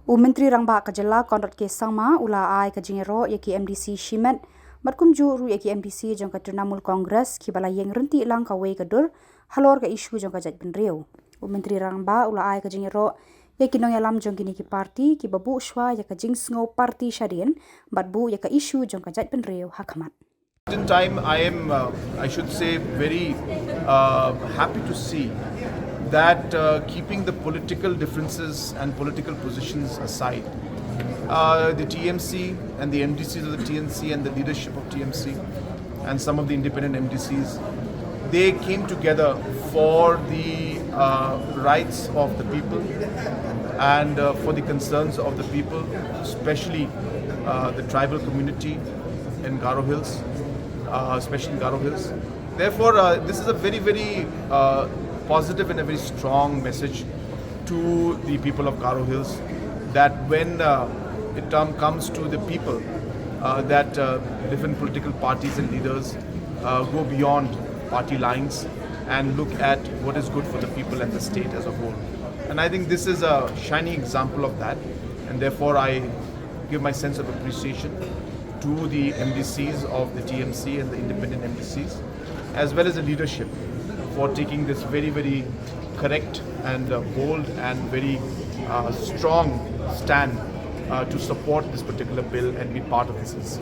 Menteri Rangba Khubor Conrad ke sangma ula ai ka Ïaroh yaki MDC Shimet matkum ju ru yaki MDC jong ka Trinamool Congress ki bala Ieng renti lang ka wei ka dur halor ka isu jong ka Jaitbynriew. Menteri Rangba ula ai ka Ïaroh yaki nong yalam jong kini ki parti ki babu shwa yaka jingsngo parti Shadien batbu yaka isu jong ka Jaitbynriew hakamat. In time, I should say, very happy to see that keeping the political differences and political positions aside, the TMC and the MDCs of the TNC and the leadership of TMC and some of the independent MDCs, they came together for the rights of the people and for the concerns of the people, especially the tribal community in Ïaroh Hills, especially in Ïaroh Hills. Therefore, this is a very, very positive and a very strong message to the people of Ïaroh Hills that when it comes to the people, that different political parties and leaders go beyond party lines and look at what is good for the people and the state as a whole. And I think this is a shining example of that, and therefore I give my sense of appreciation to the MDCs of the TMC and the independent MDCs, as well as the leadership for taking this very, very correct and bold and very strong stand to support this particular bill and be part of this.